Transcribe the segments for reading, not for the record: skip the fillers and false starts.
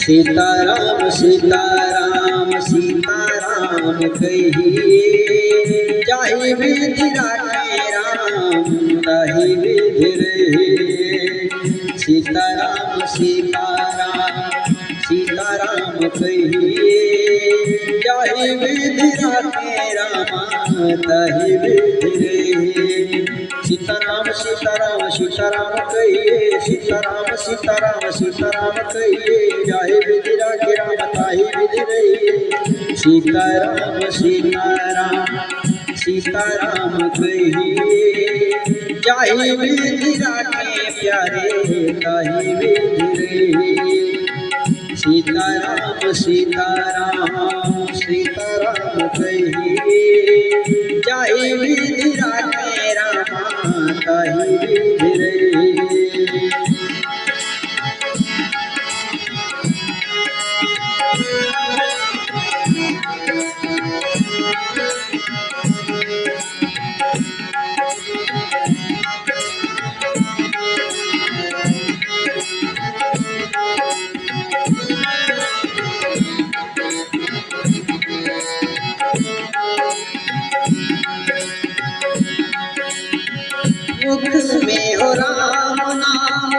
सीताराम सीताराम सीताराम कहिए, जाहि विधि राखे राम ताहि विधि रहिए। सीताराम सीताराम सीताराम कहिए, जाहि विधि राखे राम ताहि विधि रहिए। सीताराम सीताराम सीताराम कहिए, सीताराम सीताराम सीताराम कहिए, जाहि विधि राखे राम ताहि विधि रहिए। सीताराम सीताराम सीताराम कहिए, जाहि विधि राखे प्यारे ताहि विधि रहिए। सीताराम सीताराम सीताराम कहिए, जाहि विधि राखे राम ताहि विधि रहिए। मुख में हो राम नाम,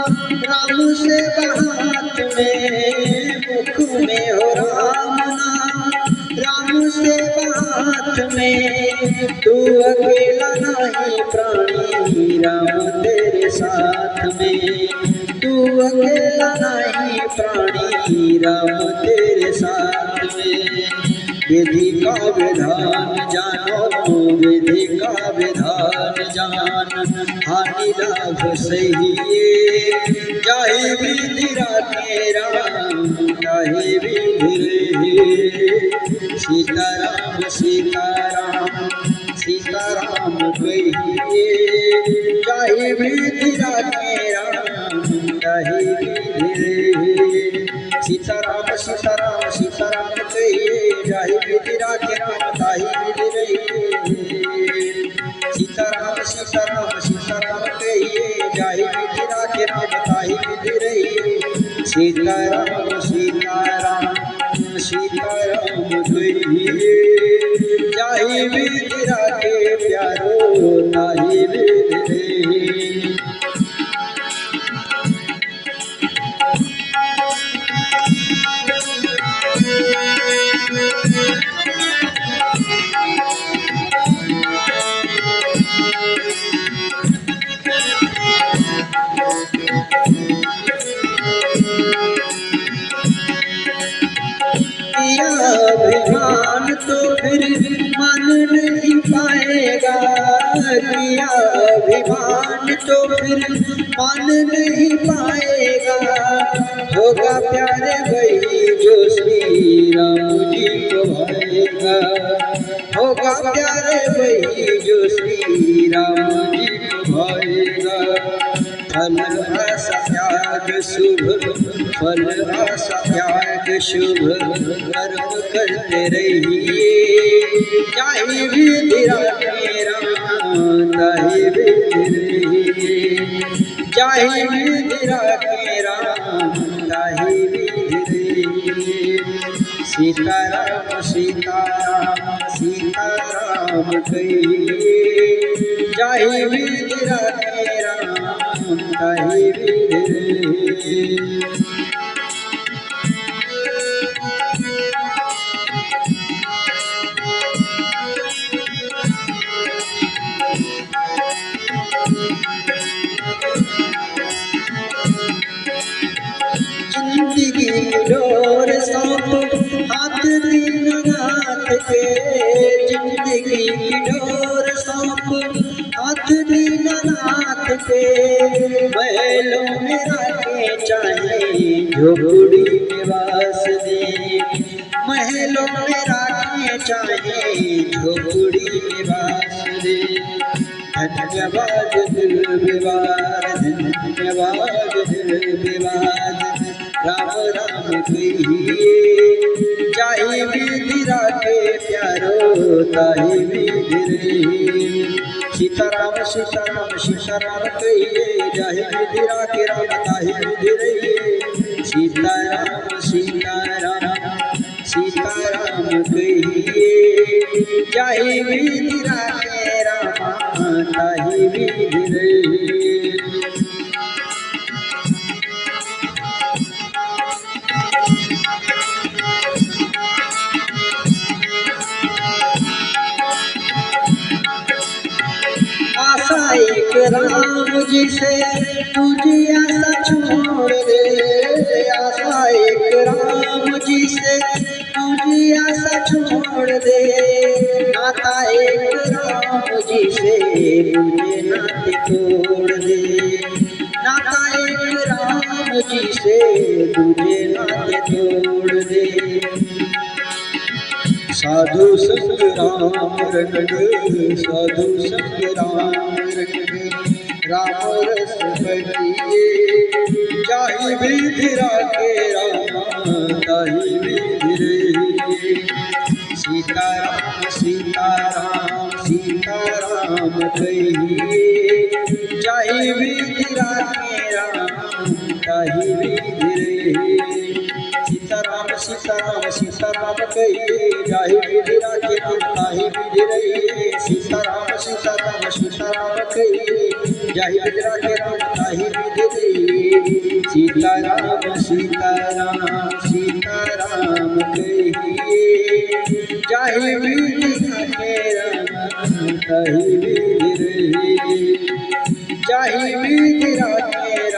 राम से हाथ में। मुख में हो राम नाम, राम से हाथ में। तू अकेला नहीं प्राणी, राम तेरे साथ में। तू अकेला नहीं प्राणी, राम तेरे साथ में। विधि का विधान जानो, विधि का विधान जान, हानि लाभ सहिए। जाहि विधि राखे राम ताहि विधि रहिए। सीताराम सीताराम सीताराम कहिए, जाहि विधि राखे राम ताहि विधि रहिए। सीताराम सीताराम सीताराम कहिए, जाहि विधि राखे राम ताहि विधि रहिए। सीताराम सीताराम सीताराम कहिए, जाहि विधि राखे राम ताहि विधि रहिए। सीताराम सीताराम सीताराम कहिए, जाहि विधि राखे प्यारो ताहि विधि रहिए। अभिमान तो फिर मान नहीं पाएगा, किया अभिमान तो फिर मान नहीं पाएगा। होगा प्यारे वही जो श्री राम जी को भाएगा। होगा प्यारे वही जो श्री राम जी को भाएगा। फल आशा त्याग शुभ, फल आशा त्याग शुभ, कर्म करते रहिए। जाहि विधि राखे राम ताहि विधि रहिए। जाहि विधि राखे राम ताहि विधि रहिए। सीताराम सीताराम सीताराम कहिए, जाहि विधि राखे राम ताहि विधि रहिए। जिंदगी की डोर सौंप हाथ दीननाथ के। जिंदगी की डोर सौंप हाथ दीननाथ के। महलों में राखे चाहे झोपड़ी में वास दे। महलों में राखे चाहे झोपड़ी में वास दे। धन्यवाद दिल विवाद, धन्यवाद दिल विवाद, राम राम कहिए, जाहि विधि राखे प्यारो ताहि विधि रहिए। सीताराम सीताराम सीताराम कहिए, जाहि विधि राखे राम ताहि विधि रहिए। सीताराम सीताराम कहिए जाहि विधि राखे रामा ताहि विधि रहिए। आशा एक राम जी से तुझी आशा छोड़ दे, आशा एक राम जी से तुझी आशा छोड़ दे, नाता एक राम जी से तुझे नाते तोड़ दे, नाता एक राम जी से तुझे नाते तोड़ दे। साधु संग राम रंग, साधु संग राम रंग, राम रस भजिए जाहि विधि राखे रामा ताहि विधि रहिए। सीताराम सीताराम सीताराम कहिए जाहि विधि राखे रामा ताहि विधि रहिए। सीताराम सीताराम सीताराम कहिए जाहि विधि राखे राम ताहि विधि रहिए। सीताराम सीताराम सीताराम कहिए जाहि विधि राखे राम ताहि विधि रहिए। सीताराम सीताराम सीताराम कहिए जाहि विधि राखे राम ताहि विधि रहिए। जाहि विधि राखे